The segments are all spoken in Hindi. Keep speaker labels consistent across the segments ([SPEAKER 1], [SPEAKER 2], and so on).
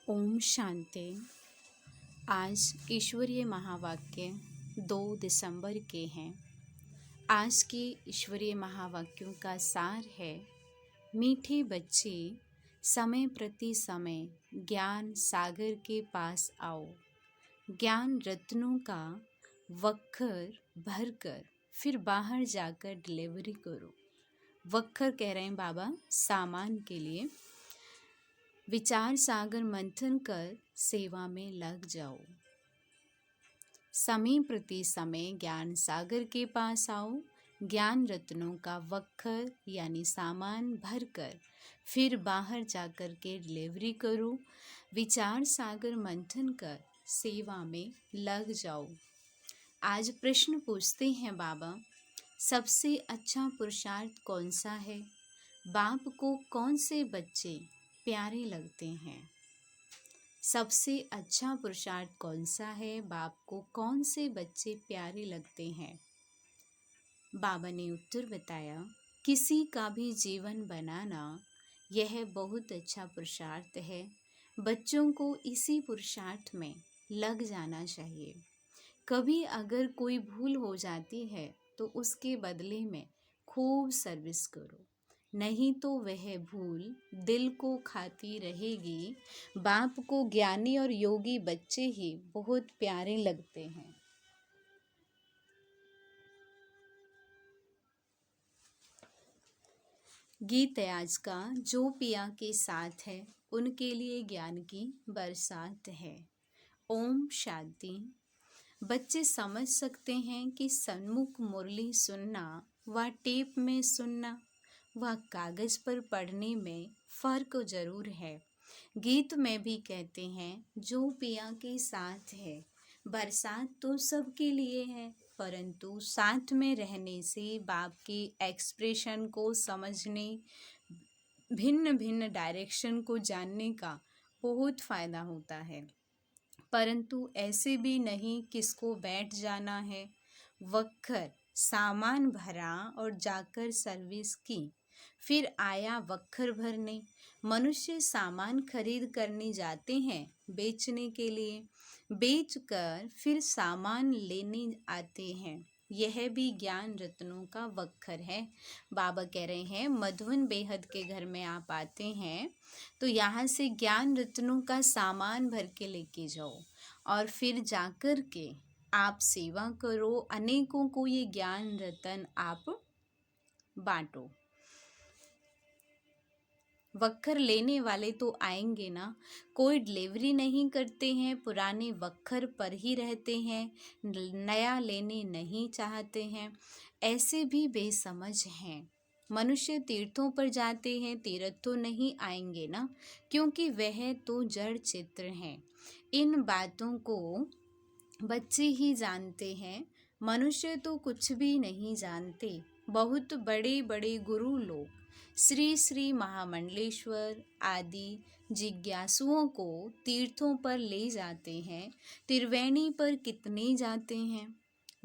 [SPEAKER 1] ओम शांति। आज ईश्वरीय महावाक्य 2 दिसंबर के हैं। आज के ईश्वरीय महावाक्यों का सार है, मीठे बच्चे समय प्रति समय ज्ञान सागर के पास आओ। ज्ञान रत्नों का वक्खर भरकर फिर बाहर जाकर डिलीवरी करो। वक्खर कह रहे हैं बाबा सामान के लिए। विचार सागर मंथन कर सेवा में लग जाओ। समय प्रति समय ज्ञान सागर के पास आओ। ज्ञान रत्नों का वक्खर यानी सामान भरकर फिर बाहर जाकर के डिलीवरी करो। विचार सागर मंथन कर सेवा में लग जाओ। आज प्रश्न पूछते हैं बाबा, सबसे अच्छा पुरुषार्थ कौन सा है? बाप को कौन से बच्चे प्यारे लगते हैं? सबसे अच्छा पुरुषार्थ कौन सा है? बाप को कौन से बच्चे प्यारे लगते हैं? बाबा ने उत्तर बताया, किसी का भी जीवन बनाना यह बहुत अच्छा पुरुषार्थ है। बच्चों को इसी पुरुषार्थ में लग जाना चाहिए। कभी अगर कोई भूल हो जाती है तो उसके बदले में खूब सर्विस करो, नहीं तो वह भूल दिल को खाती रहेगी। बाप को ज्ञानी और योगी बच्चे ही बहुत प्यारे लगते हैं। गीत आज का जो पिया के साथ है उनके लिए ज्ञान की बरसात है। ओम शांति। बच्चे समझ सकते हैं कि सन्मुख मुरली सुनना व टेप में सुनना व कागज पर पढ़ने में फर्क जरूर है। गीत में भी कहते हैं, जो पिया के साथ है। बरसात तो सबके लिए है, परंतु साथ में रहने से बाप के एक्सप्रेशन को समझने, भिन्न भिन्न डायरेक्शन को जानने का बहुत फायदा होता है। परंतु ऐसे भी नहीं किसको बैठ जाना है। वक्खर सामान भरा और जाकर सर्विस की, फिर आया वक्खर भरने। मनुष्य सामान खरीद करने जाते हैं बेचने के लिए, बेचकर फिर सामान लेने आते हैं। यह भी ज्ञान रत्नों का वक्खर है। बाबा कह रहे हैं, मधुवन बेहद के घर में आप आते हैं तो यहाँ से ज्ञान रत्नों का सामान भर के लेके जाओ और फिर जाकर के आप सेवा करो। अनेकों को ये ज्ञान रतन आप बांटो। वक्खर लेने वाले तो आएंगे ना, कोई डिलीवरी नहीं करते हैं, पुराने वक्खर पर ही रहते हैं, नया लेने नहीं चाहते हैं। ऐसे भी बेसमझ हैं। मनुष्य तीर्थों पर जाते हैं, तीर्थ तो नहीं आएंगे ना, क्योंकि वह तो जड़ चित्र हैं। इन बातों को बच्चे ही जानते हैं, मनुष्य तो कुछ भी नहीं जानते। बहुत बड़े बड़े गुरु लोग श्री श्री महामंडलेश्वर आदि जिज्ञासुओं को तीर्थों पर ले जाते हैं। त्रिवेणी पर कितने जाते हैं?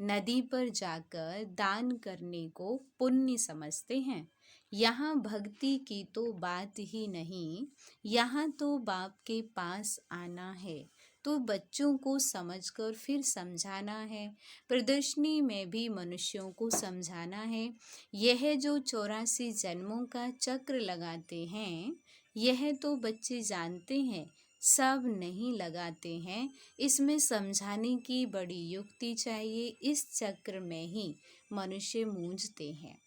[SPEAKER 1] नदी पर जाकर दान करने को पुण्य समझते हैं। यहाँ भक्ति की तो बात ही नहीं, यहाँ तो बाप के पास आना है। तो बच्चों को समझकर फिर समझाना है। प्रदर्शनी में भी मनुष्यों को समझाना है। यह जो 84 जन्मों का चक्र लगाते हैं, यह तो बच्चे जानते हैं, सब नहीं लगाते हैं। इसमें समझाने की बड़ी युक्ति चाहिए। इस चक्र में ही मनुष्य मूंझते हैं।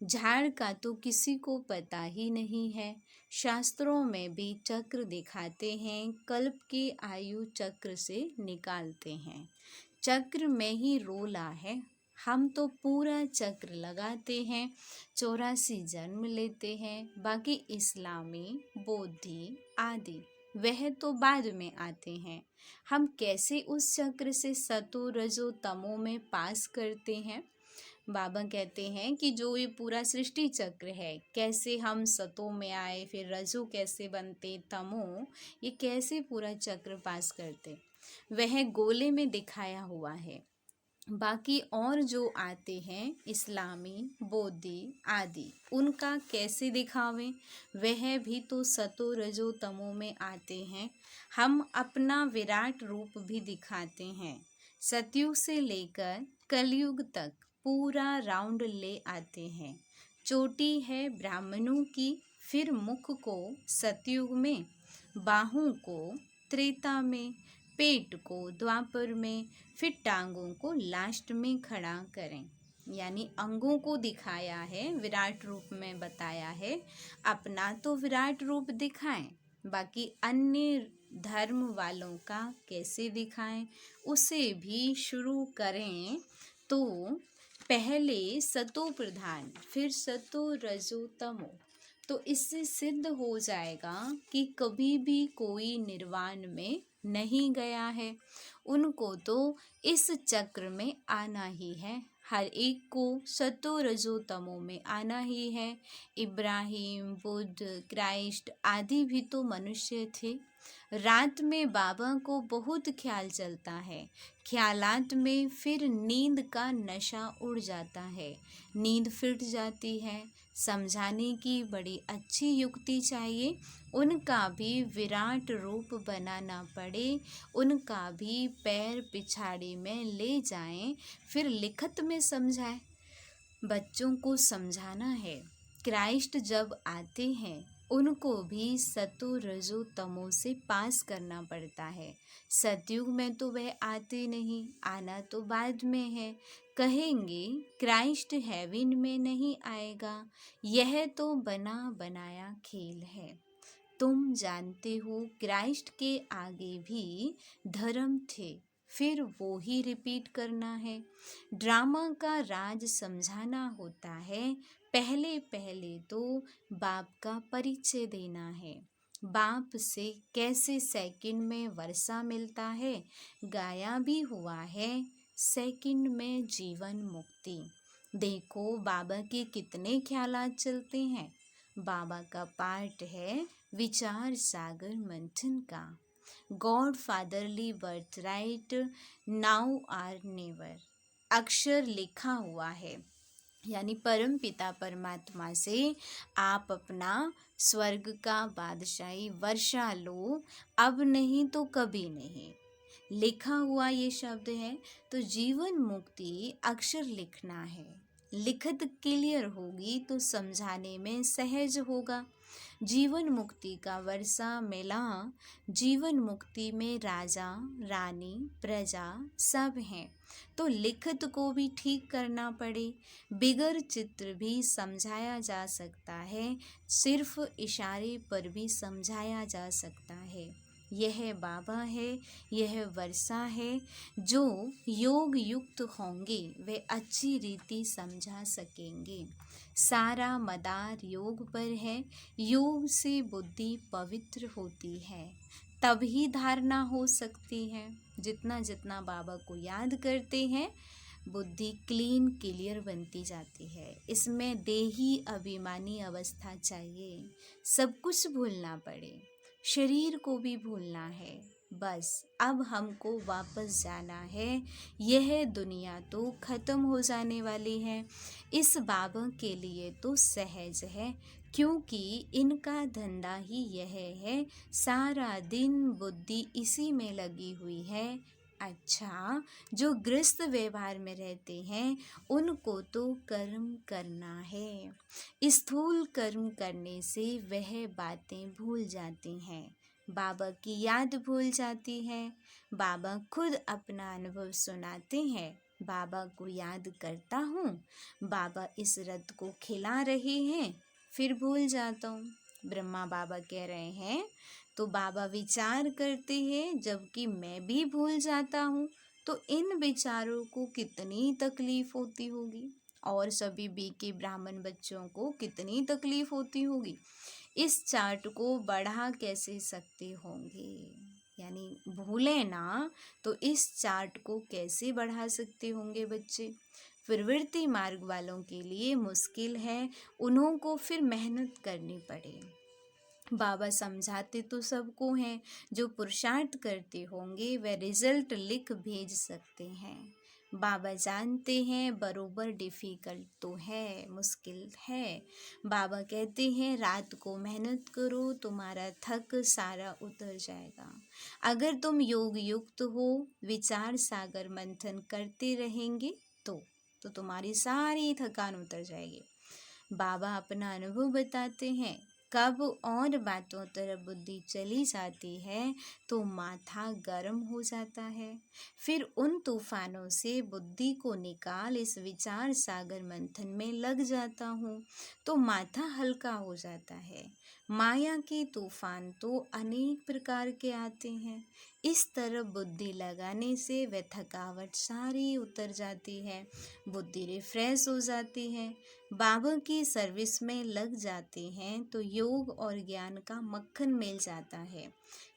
[SPEAKER 1] झाड़ का तो किसी को पता ही नहीं है। शास्त्रों में भी चक्र दिखाते हैं, कल्प की आयु चक्र से निकालते हैं। चक्र में ही रोला है। हम तो पूरा चक्र लगाते हैं, 84 जन्म लेते हैं। बाकी इस्लामी, बौद्धि आदि वह तो बाद में आते हैं। हम कैसे उस चक्र से सतो रजो तमो में पास करते हैं? बाबा कहते हैं कि जो ये पूरा सृष्टि चक्र है, कैसे हम सतों में आए, फिर रजो कैसे बनते, तमो, ये कैसे पूरा चक्र पास करते, वह गोले में दिखाया हुआ है। बाकी और जो आते हैं इस्लामी, बौद्धि आदि, उनका कैसे दिखावें? वह भी तो सतो रजो तमो में आते हैं। हम अपना विराट रूप भी दिखाते हैं। सतयुग से लेकर कलयुग तक पूरा राउंड ले आते हैं। चोटी है ब्राह्मणों की, फिर मुख को सतयुग में, बाहों को त्रेता में, पेट को द्वापर में, फिर टांगों को लास्ट में खड़ा करें। यानी अंगों को दिखाया है, विराट रूप में बताया है। अपना तो विराट रूप दिखाएं, बाकी अन्य धर्म वालों का कैसे दिखाएं, उसे भी शुरू करें। तो पहले सतो प्रधान, फिर सतो रजो तमो। तो इससे सिद्ध हो जाएगा कि कभी भी कोई निर्वाण में नहीं गया है। उनको तो इस चक्र में आना ही है। हर एक को सतो रजो तमो में आना ही है। इब्राहिम, बुद्ध, क्राइस्ट आदि भी तो मनुष्य थे। रात में बाबा को बहुत ख्याल चलता है। ख्यालात में फिर नींद का नशा उड़ जाता है, नींद फिट जाती है। समझाने की बड़ी अच्छी युक्ति चाहिए। उनका भी विराट रूप बनाना पड़े, उनका भी पैर पिछाड़ी में ले जाएं, फिर लिखत में समझाएं। बच्चों को समझाना है। क्राइस्ट जब आते हैं उनको भी सतो रजो तमो से पास करना पड़ता है। सतयुग में तो वह आते नहीं, आना तो बाद में है। कहेंगे क्राइस्ट हेवन में नहीं आएगा, यह तो बना बनाया खेल है। तुम जानते हो क्राइस्ट के आगे भी धर्म थे, फिर वो ही रिपीट करना है। ड्रामा का राज समझाना होता है। पहले पहले तो बाप का परिचय देना है। बाप से कैसे सेकंड में वर्षा मिलता है, गाया भी हुआ है। सेकंड में जीवन मुक्ति। देखो बाबा के कितने ख्यालात चलते हैं। बाबा का पार्ट है विचार सागर मंथन का। God fatherly birth right, now or never. अक्षर लिखा हुआ है, यानी परम पिता परमात्मा से आप अपना स्वर्ग का बादशाही वर्षा लो, अब नहीं तो कभी नहीं। लिखा हुआ ये शब्द है, तो जीवन मुक्ति अक्षर लिखना है। लिखत क्लियर होगी तो समझाने में सहज होगा। जीवन मुक्ति का वर्षा मिला। जीवन मुक्ति में राजा रानी प्रजा सब हैं, तो लिखत को भी ठीक करना पड़े। बिगर चित्र भी समझाया जा सकता है, सिर्फ इशारे पर भी समझाया जा सकता है। यह बाबा है, यह वर्षा है। जो योग युक्त होंगे वे अच्छी रीति समझा सकेंगे। सारा मदार योग पर है। योग से बुद्धि पवित्र होती है, तभी धारणा हो सकती है। जितना जितना बाबा को याद करते हैं बुद्धि क्लीन क्लियर बनती जाती है। इसमें देही अभिमानी अवस्था चाहिए। सब कुछ भूलना पड़े, शरीर को भी भूलना है। बस अब हमको वापस जाना है। यह दुनिया तो खत्म हो जाने वाली है। इस बाबा के लिए तो सहज है, क्योंकि इनका धंधा ही यह है। सारा दिन बुद्धि इसी में लगी हुई है। अच्छा, जो गृहस्थ व्यवहार में रहते हैं उनको तो कर्म करना है। स्थूल कर्म करने से वह बातें भूल जाती हैं, बाबा की याद भूल जाती है। बाबा खुद अपना अनुभव सुनाते हैं। बाबा को याद करता हूँ, बाबा इस रथ को खिला रहे हैं, फिर भूल जाता हूँ। ब्रह्मा बाबा कह रहे हैं, तो बाबा विचार करते हैं जबकि मैं भी भूल जाता हूँ, तो इन विचारों को कितनी तकलीफ होती होगी, और सभी बीके ब्राह्मण बच्चों को कितनी तकलीफ होती होगी। इस चार्ट को बढ़ा कैसे सकते होंगे, यानी भूले ना तो इस चार्ट को कैसे बढ़ा सकते होंगे बच्चे। प्रवृत्ति मार्ग वालों के लिए मुश्किल है, उन्हों को फिर मेहनत करनी पड़े। बाबा समझाते तो सबको हैं, जो पुरुषार्थ करते होंगे वे रिजल्ट लिख भेज सकते हैं। बाबा जानते हैं बरोबर डिफ़िकल्ट तो है, मुश्किल है। बाबा कहते हैं रात को मेहनत करो, तुम्हारा थक सारा उतर जाएगा। अगर तुम योग युक्त हो, विचार सागर मंथन करते रहेंगे तो तुम्हारी सारी थकान उतर जाएगी। बाबा अपना अनुभव बताते हैं, कब और बातों तरफ बुद्धि चली जाती है तो माथा गर्म हो जाता है। फिर उन तूफानों से बुद्धि को निकाल इस विचार सागर मंथन में लग जाता हूँ तो माथा हल्का हो जाता है। माया के तूफान तो अनेक प्रकार के आते हैं। इस तरफ बुद्धि लगाने से वह थकावट सारी उतर जाती है, बुद्धि रिफ्रेश हो जाती है। बाबा की सर्विस में लग जाते हैं तो योग और ज्ञान का मक्खन मिल जाता है।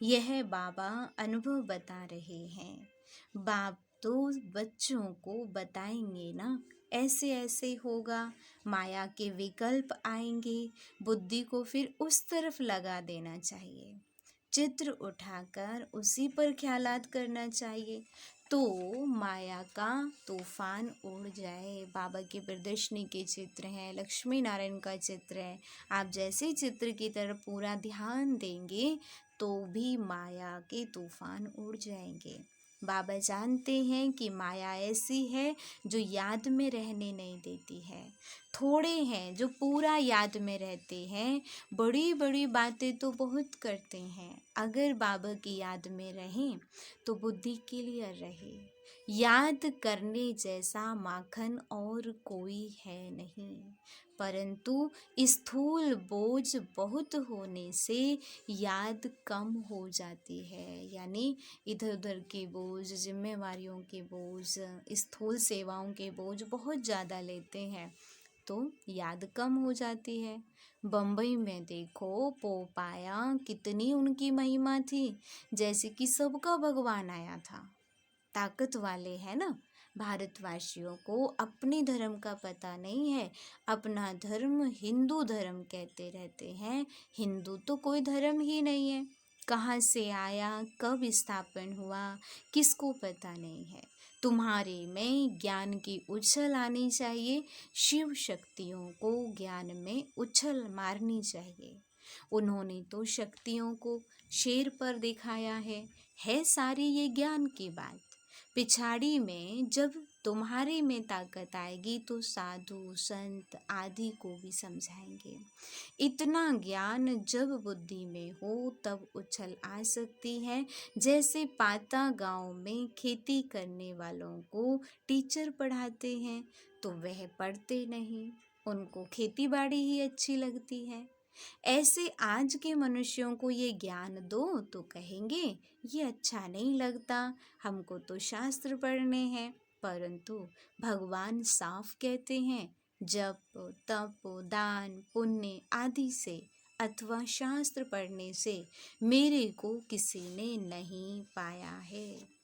[SPEAKER 1] यह बाबा अनुभव बता रहे हैं। बाप तो बच्चों को बताएंगे ना, ऐसे ऐसे होगा, माया के विकल्प आएंगे, बुद्धि को फिर उस तरफ लगा देना चाहिए। चित्र उठाकर उसी पर ख्यालात करना चाहिए तो माया का तूफान उड़ जाए। बाबा की प्रदर्शनी के चित्र हैं, लक्ष्मी नारायण का चित्र है। आप जैसे चित्र की तरफ पूरा ध्यान देंगे तो भी माया के तूफान उड़ जाएंगे। बाबा जानते हैं कि माया ऐसी है जो याद में रहने नहीं देती है। थोड़े हैं जो पूरा याद में रहते हैं, बड़ी बड़ी बातें तो बहुत करते हैं। अगर बाबा की याद में रहें तो बुद्धि क्लियर रहे। याद करने जैसा माखन और कोई है नहीं, परंतु स्थूल बोझ बहुत होने से याद कम हो जाती है। यानी इधर उधर के बोझ, जिम्मेवारियों के बोझ, स्थूल सेवाओं के बोझ बहुत ज़्यादा लेते हैं तो याद कम हो जाती है। बम्बई में देखो पोप आया, कितनी उनकी महिमा थी, जैसे कि सबका भगवान आया था। ताकत वाले हैं ना। भारतवासियों को अपने धर्म का पता नहीं है, अपना धर्म हिंदू धर्म कहते रहते हैं। हिंदू तो कोई धर्म ही नहीं है, कहाँ से आया, कब स्थापन हुआ, किसको पता नहीं है। तुम्हारे में ज्ञान की उछल आनी चाहिए, शिव शक्तियों को ज्ञान में उछल मारनी चाहिए। उन्होंने तो शक्तियों को शेर पर दिखाया है सारी ये ज्ञान की बात। पिछाड़ी में जब तुम्हारे में ताकत आएगी तो साधु संत आदि को भी समझाएंगे। इतना ज्ञान जब बुद्धि में हो तब उछल आ सकती है। जैसे पाता गांव में खेती करने वालों को टीचर पढ़ाते हैं तो वह पढ़ते नहीं, उनको खेती बाड़ी ही अच्छी लगती है। ऐसे आज के मनुष्यों को ये ज्ञान दो तो कहेंगे ये अच्छा नहीं लगता, हमको तो शास्त्र पढ़ने हैं। परंतु भगवान साफ कहते हैं, जप तप दान पुण्य आदि से अथवा शास्त्र पढ़ने से मेरे को किसी ने नहीं पाया है।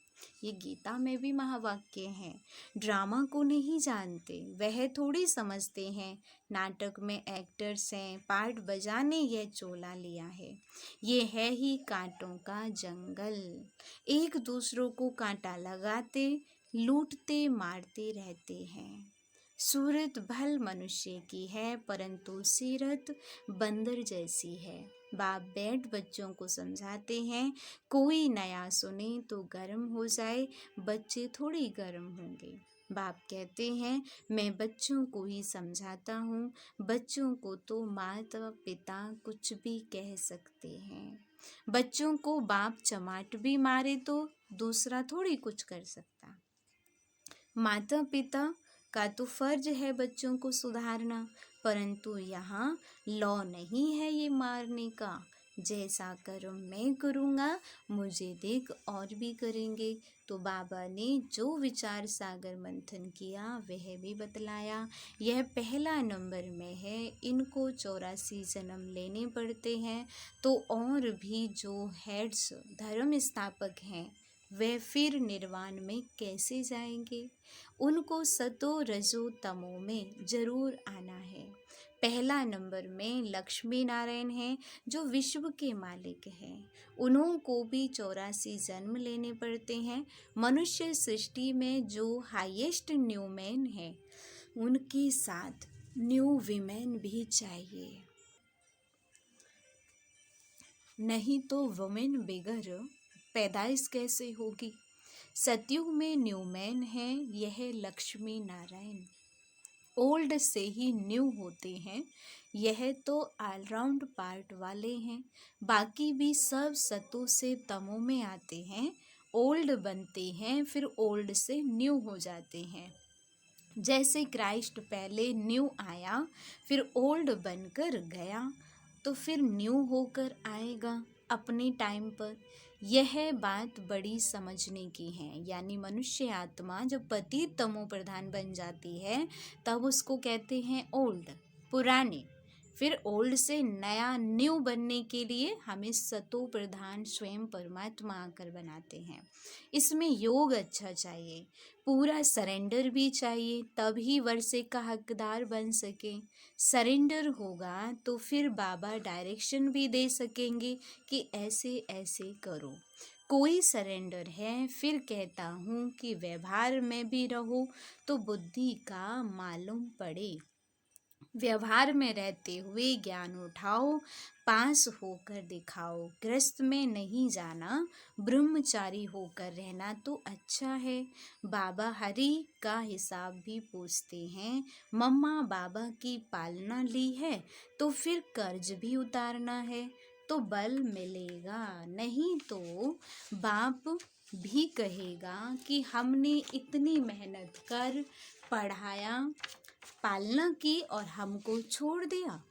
[SPEAKER 1] ये गीता में भी महावाक्य हैं। ड्रामा को नहीं जानते, वह थोड़ी समझते हैं। नाटक में एक्टर्स हैं, पार्ट बजाने यह चोला लिया है। ये है ही कांटों का जंगल, एक दूसरों को कांटा लगाते लूटते मारते रहते हैं। सूरत भल मनुष्य की है परंतु सीरत बंदर जैसी है। बाप बैठ बच्चों को समझाते हैं, कोई नया सुने तो गर्म हो जाए, बच्चे थोड़ी गर्म होंगे। बाप कहते हैं मैं बच्चों को ही समझाता हूँ, बच्चों को तो माता पिता कुछ भी कह सकते हैं। बच्चों को बाप चमाट भी मारे तो दूसरा थोड़ी कुछ कर सकता। माता पिता का तो फर्ज है बच्चों को सुधारना, परंतु यहाँ लॉ नहीं है ये मारने का। जैसा कर्म मैं करूँगा मुझे देख और भी करेंगे। तो बाबा ने जो विचार सागर मंथन किया वह भी बतलाया। यह पहला नंबर में है, इनको 84 जन्म लेने पड़ते हैं। तो और भी जो हेड्स धर्म स्थापक हैं वे फिर निर्वाण में कैसे जाएंगे? उनको सतो रजो तमो में जरूर आना है। पहला नंबर में लक्ष्मी नारायण हैं जो विश्व के मालिक हैं। उन्हों को भी 84 जन्म लेने पड़ते हैं। मनुष्य सृष्टि में जो हाईएस्ट न्यूमैन है उनके साथ न्यू वीमेन भी चाहिए, नहीं तो वुमेन बिगर पैदाइश कैसे होगी। सतयुग में न्यूमैन है यह लक्ष्मी नारायण, ओल्ड से ही न्यू होते हैं। यह तो ऑलराउंड पार्ट वाले हैं, बाकी भी सब सतों से तमों में आते हैं। ओल्ड बनते हैं फिर ओल्ड से न्यू हो जाते हैं। जैसे क्राइस्ट पहले न्यू आया फिर ओल्ड बनकर गया, तो फिर न्यू होकर आएगा अपने टाइम पर। यह बात बड़ी समझने की है। यानी मनुष्य आत्मा जब पतित तमो प्रधान बन जाती है तब उसको कहते हैं ओल्ड, पुराने। फिर ओल्ड से नया न्यू बनने के लिए हमें सतो प्रधान स्वयं परमात्मा आकर बनाते हैं। इसमें योग अच्छा चाहिए, पूरा सरेंडर भी चाहिए, तभी वर्षे का हकदार बन सके। सरेंडर होगा तो फिर बाबा डायरेक्शन भी दे सकेंगे कि ऐसे ऐसे करो। कोई सरेंडर है फिर कहता हूँ कि व्यवहार में भी रहो तो बुद्धि का मालूम पड़े। व्यवहार में रहते हुए ज्ञान उठाओ, पास होकर दिखाओ। गृहस्थ में नहीं जाना, ब्रह्मचारी होकर रहना तो अच्छा है। बाबा हरि का हिसाब भी पूछते हैं। मम्मा बाबा की पालना ली है तो फिर कर्ज भी उतारना है तो बल मिलेगा, नहीं तो बाप भी कहेगा कि हमने इतनी मेहनत कर पढ़ाया, पालना की और हमको छोड़ दिया।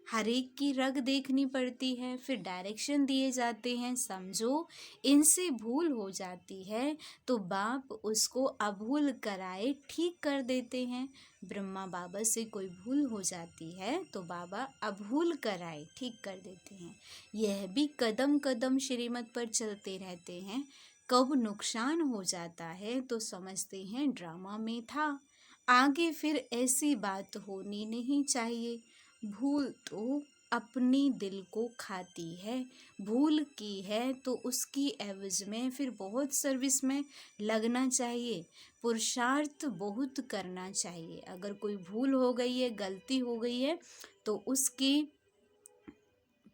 [SPEAKER 1] हर एक की रग देखनी पड़ती है, फिर डायरेक्शन दिए जाते हैं। समझो इनसे भूल हो जाती है तो बाप उसको अभूल कराए ठीक कर देते हैं। ब्रह्मा बाबा से कोई भूल हो जाती है तो बाबा अभूल कराए ठीक कर देते हैं। यह भी कदम कदम श्रीमत पर चलते रहते हैं। कब नुकसान हो जाता है तो समझते हैं ड्रामा में था, आगे फिर ऐसी बात होनी नहीं चाहिए। भूल तो अपनी दिल को खाती है। भूल की है तो उसकी एवज में फिर बहुत सर्विस में लगना चाहिए, पुरुषार्थ बहुत करना चाहिए। अगर कोई भूल हो गई है, गलती हो गई है तो उसकी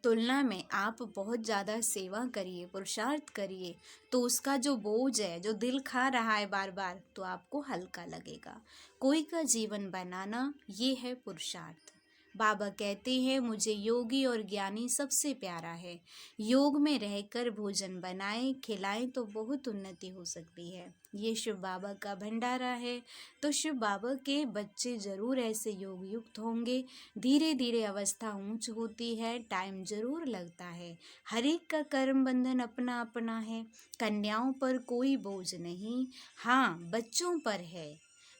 [SPEAKER 1] तुलना में आप बहुत ज़्यादा सेवा करिए, पुरुषार्थ करिए, तो उसका जो बोझ है, जो दिल खा रहा है बार बार, तो आपको हल्का लगेगा। कोई का जीवन बनाना ये है पुरुषार्थ। बाबा कहते हैं मुझे योगी और ज्ञानी सबसे प्यारा है। योग में रहकर भोजन बनाए खिलाएं तो बहुत उन्नति हो सकती है। ये शिव बाबा का भंडारा है, तो शिव बाबा के बच्चे जरूर ऐसे योग युक्त होंगे। धीरे धीरे अवस्था ऊंच होती है, टाइम जरूर लगता है। हर एक का कर्म बंधन अपना अपना है। कन्याओं पर कोई बोझ नहीं, हाँ बच्चों पर है।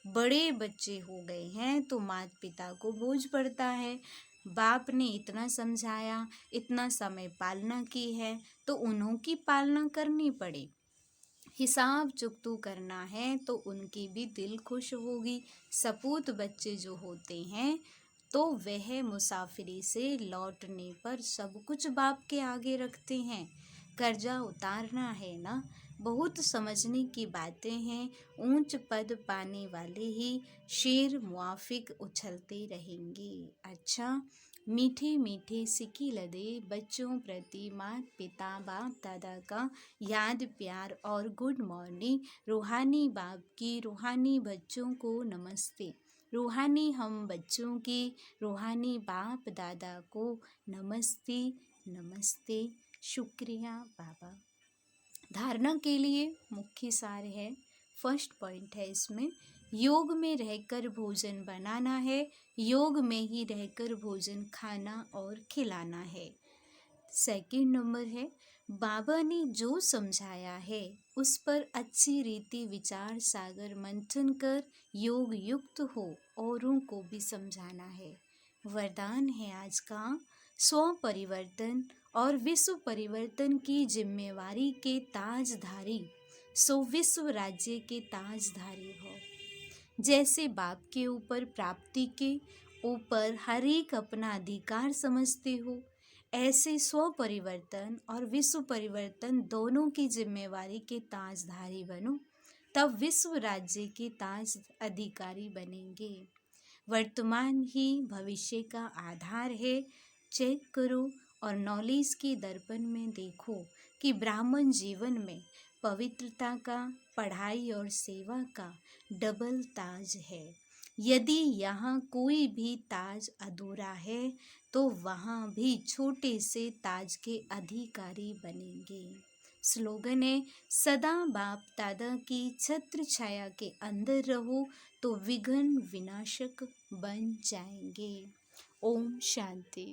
[SPEAKER 1] बड़े बच्चे हो गए हैं तो माता पिता को बोझ पड़ता है। बाप ने इतना समझाया, इतना समय पालना की है तो उन्हों की पालना करनी पड़े। हिसाब चुकतू करना है तो उनकी भी दिल खुश होगी। सपूत बच्चे जो होते हैं तो वह मुसाफिरी से लौटने पर सब कुछ बाप के आगे रखते हैं। कर्जा उतारना है ना, बहुत समझने की बातें हैं। ऊंच पद पाने वाले ही शेर मुआफिक उछलते रहेंगे। अच्छा, मीठे मीठे सिक्की लदे बच्चों प्रति माता पिता बाप दादा का याद प्यार और गुड मॉर्निंग। रूहानी बाप की रूहानी बच्चों को नमस्ते। रूहानी हम बच्चों की रूहानी बाप दादा को नमस्ते नमस्ते। शुक्रिया बाबा। धारणा के लिए मुख्य सार है, फर्स्ट पॉइंट है इसमें, योग में रहकर भोजन बनाना है, योग में ही रहकर भोजन खाना और खिलाना है। सेकंड नंबर है, बाबा ने जो समझाया है उस पर अच्छी रीति विचार सागर मंथन कर योग युक्त हो, औरों को भी समझाना है। वरदान है आज का, स्व परिवर्तन और विश्व परिवर्तन की जिम्मेवारी के ताजधारी सो विश्व राज्य के ताजधारी हो। जैसे बाप के ऊपर प्राप्ति के ऊपर हर एक अपना अधिकार समझते हो, ऐसे स्व परिवर्तन और विश्व परिवर्तन दोनों की जिम्मेवारी के ताजधारी बनो, तब विश्व राज्य के ताज अधिकारी बनेंगे। वर्तमान ही भविष्य का आधार है। चेक करो और नॉलेज के दर्पण में देखो कि ब्राह्मण जीवन में पवित्रता का, पढ़ाई और सेवा का डबल ताज है। यदि यहाँ कोई भी ताज अधूरा है तो वहाँ भी छोटे से ताज के अधिकारी बनेंगे। स्लोगन है, सदा बाप दादा की छत्र छाया के अंदर रहो तो विघ्न विनाशक बन जाएंगे। ओम शांति।